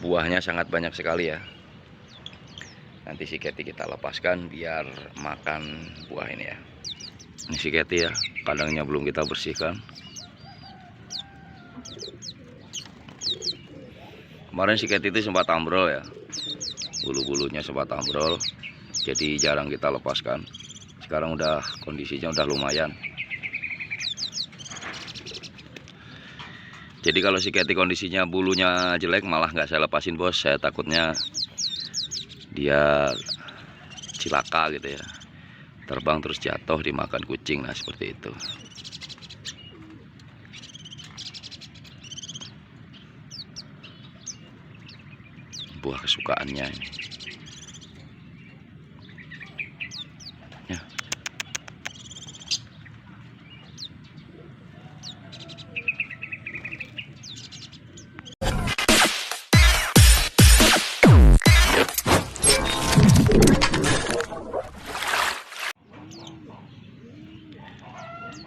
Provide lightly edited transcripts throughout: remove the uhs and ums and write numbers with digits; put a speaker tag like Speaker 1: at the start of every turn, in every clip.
Speaker 1: buahnya sangat banyak sekali ya. Nanti si Cathy kita lepaskan biar makan buah ini ya. Ini si Cathy ya, kandangnya belum kita bersihkan. Kemarin si Cathy itu sempat ambrol ya, bulu-bulunya sempat ambrol, jadi jarang kita lepaskan. Sekarang udah kondisinya udah lumayan. Jadi kalau si Cathy kondisinya bulunya jelek malah nggak saya lepasin bos, saya takutnya dia cilaka gitu ya, terbang terus jatuh dimakan kucing. Nah seperti itu. Buah kesukaannya ini ya.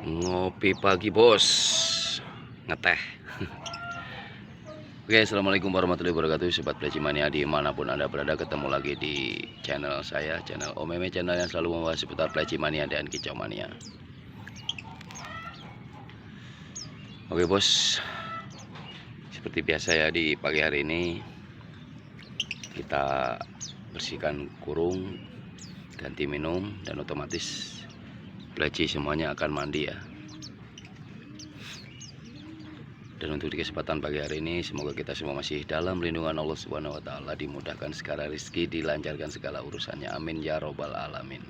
Speaker 1: Ngopi pagi bos, ngeteh. Oke, assalamualaikum warahmatullahi wabarakatuh, sobat Pleci Mania dimanapun anda berada. Ketemu lagi di channel saya, channel Om Meme, channel yang selalu membahas seputar Pleci Mania dan Kicau Mania. Oke bos, seperti biasa ya, di pagi hari ini kita bersihkan kurung, ganti minum, dan otomatis Pleci semuanya akan mandi ya. Dan untuk di kesempatan pagi hari ini, semoga kita semua masih dalam lindungan Allah Subhanahu wa Ta'ala, dimudahkan segala rezeki, dilancarkan segala urusannya. Amin ya robbal alamin.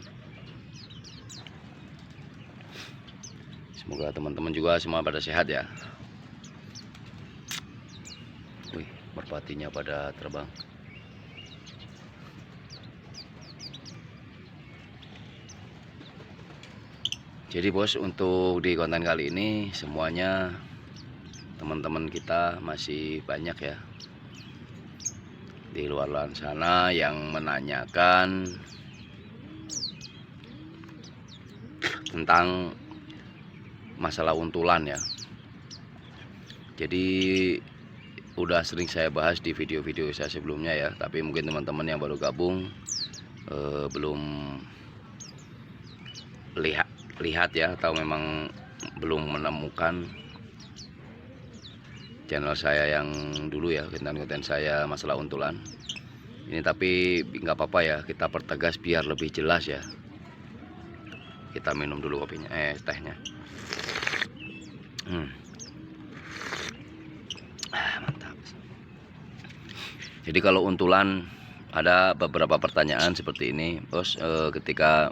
Speaker 1: Semoga teman-teman juga semua pada sehat ya. Wih, merpatinya pada terbang. Jadi bos, untuk di konten kali ini semuanya teman-teman kita masih banyak ya di luar sana yang menanyakan tentang masalah untulan ya. Jadi udah sering saya bahas di video-video saya sebelumnya ya, tapi mungkin teman-teman yang baru gabung belum lihat ya, atau memang belum menemukan channel saya yang dulu ya, konten-konten saya masalah untulan ini. Tapi nggak apa-apa ya, kita pertegas biar lebih jelas ya. Kita minum dulu kopinya, tehnya. Mantap. Jadi kalau untulan ada beberapa pertanyaan seperti ini bos. Ketika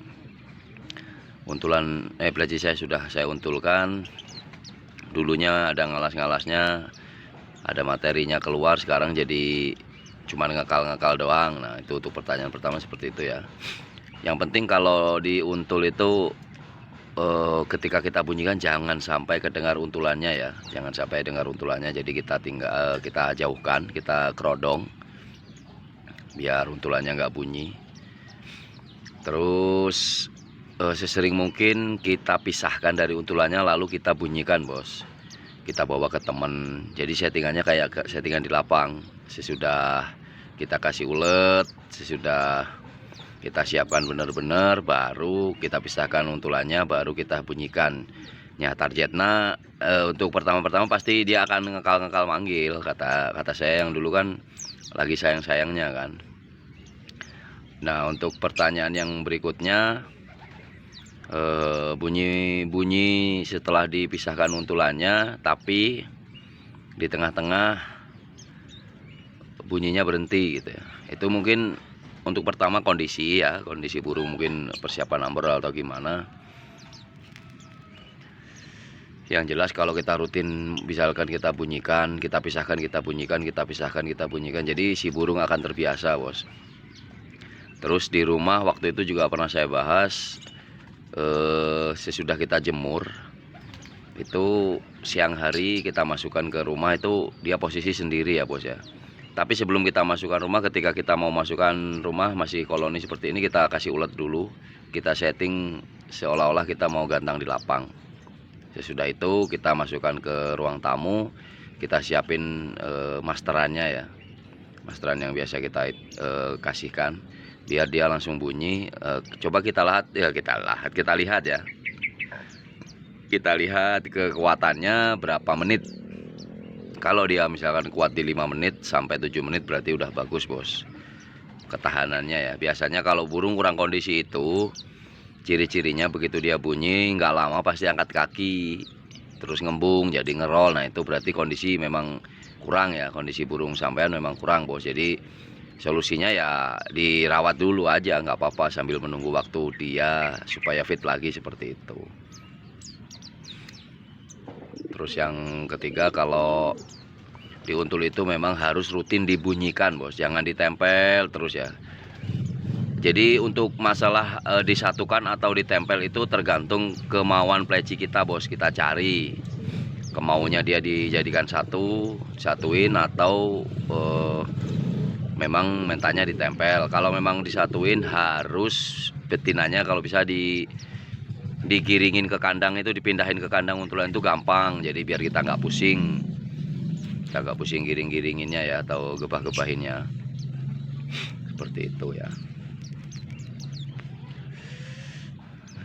Speaker 1: untulan Pleci saya sudah saya untulkan, dulunya ada ngalas-ngalasnya, ada materinya keluar, sekarang jadi cuman ngekal-ngekal doang. Nah itu untuk pertanyaan pertama seperti itu ya. Yang penting kalau diuntul itu ketika kita bunyikan jangan sampai kedengar untulannya ya, jangan sampai dengar untulannya. Jadi kita kita jauhkan, kita kerodong biar untulannya nggak bunyi. Terus sesering mungkin kita pisahkan dari untulannya lalu kita bunyikan bos. Kita bawa ke teman, jadi settingannya kayak settingan di lapang. Sesudah kita kasih ulet, sesudah kita siapkan benar-benar, baru kita pisahkan untulannya, baru kita bunyikan. Nah targetnya untuk pertama-pertama pasti dia akan ngekal-ngekal manggil, kata saya yang dulu kan lagi sayang-sayangnya kan. Nah untuk pertanyaan yang berikutnya, bunyi setelah dipisahkan untulannya, tapi di tengah-tengah bunyinya berhenti gitu ya. Itu mungkin untuk pertama kondisi ya, kondisi burung mungkin persiapan ambrol atau gimana. Yang jelas kalau kita rutin misalkan kita bunyikan, kita pisahkan, kita bunyikan, kita pisahkan, kita bunyikan, jadi si burung akan terbiasa bos. Terus di rumah waktu itu juga pernah saya bahas, sesudah kita jemur itu siang hari kita masukkan ke rumah, itu dia posisi sendiri ya bos ya. Tapi sebelum kita masukkan rumah, ketika kita mau masukkan rumah masih koloni seperti ini, kita kasih ulet dulu, kita setting seolah-olah kita mau gantang di lapang. Sesudah itu kita masukkan ke ruang tamu, kita siapin masterannya ya, masteran yang biasa kita kasihkan, biar dia langsung bunyi. Coba kita lihat ya, kita lihat ya, kita lihat kekuatannya berapa menit. Kalau dia misalkan kuat di 5 menit sampai 7 menit berarti udah bagus bos, ketahanannya ya. Biasanya kalau burung kurang kondisi itu ciri-cirinya begitu dia bunyi nggak lama pasti angkat kaki terus ngembung jadi ngerol. Nah itu berarti kondisi memang kurang ya, kondisi burung sampean memang kurang bos. Jadi solusinya ya dirawat dulu aja, nggak apa-apa, sambil menunggu waktu dia supaya fit lagi seperti itu. Terus yang ketiga, kalau diuntul itu memang harus rutin dibunyikan bos, jangan ditempel terus ya. Jadi untuk masalah disatukan atau ditempel itu tergantung kemauan pleci kita bos. Kita cari kemaunya dia dijadikan satuin atau memang mentanya ditempel. Kalau memang disatuin harus betinanya kalau bisa digiringin ke kandang, itu dipindahin ke kandang untulan itu gampang. Jadi biar kita nggak pusing, giring-giringinnya ya, atau gebah-gebahinnya seperti itu ya.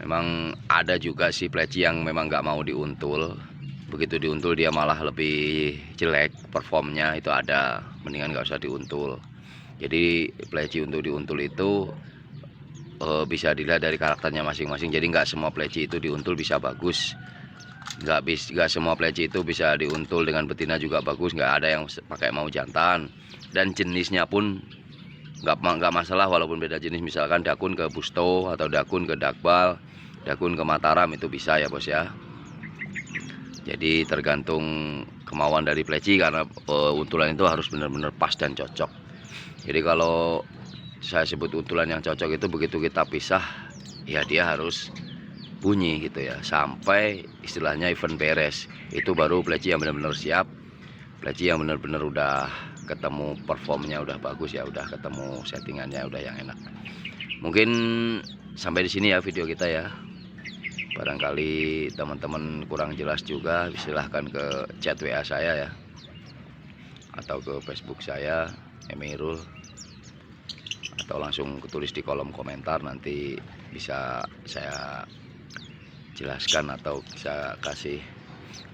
Speaker 1: Memang ada juga sih pleci yang memang nggak mau diuntul. Begitu diuntul dia malah lebih jelek performnya, itu ada. Mendingan nggak usah diuntul. Jadi pleci untuk diuntul itu bisa dilihat dari karakternya masing-masing. Jadi nggak semua pleci itu diuntul bisa bagus. Nggak semua pleci itu bisa diuntul dengan betina juga bagus. Nggak ada yang pakai mau jantan. Dan jenisnya pun nggak masalah walaupun beda jenis. Misalkan dakun ke busto atau dakun ke dakbal, dakun ke Mataram, itu bisa ya bos ya. Jadi tergantung kemauan dari pleci, karena untulan itu harus benar-benar pas dan cocok. Jadi kalau saya sebut untulan yang cocok itu begitu kita pisah ya dia harus bunyi gitu ya, sampai istilahnya event beres. Itu baru pleci yang benar-benar siap, pleci yang benar-benar udah ketemu performnya udah bagus ya, udah ketemu settingannya udah yang enak. Mungkin sampai di sini ya video kita ya. Barangkali teman-teman kurang jelas juga, silahkan ke chat WA saya ya, atau ke Facebook saya Emirul, atau langsung tulis di kolom komentar, nanti bisa saya jelaskan atau bisa kasih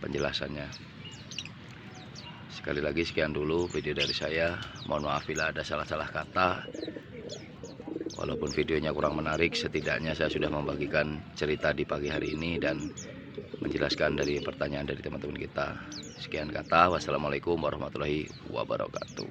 Speaker 1: penjelasannya. Sekali lagi sekian dulu video dari saya, mohon maaf bila ada salah-salah kata. Walaupun videonya kurang menarik, setidaknya saya sudah membagikan cerita di pagi hari ini dan menjelaskan dari pertanyaan dari teman-teman kita. Sekian kata, wassalamualaikum warahmatullahi wabarakatuh.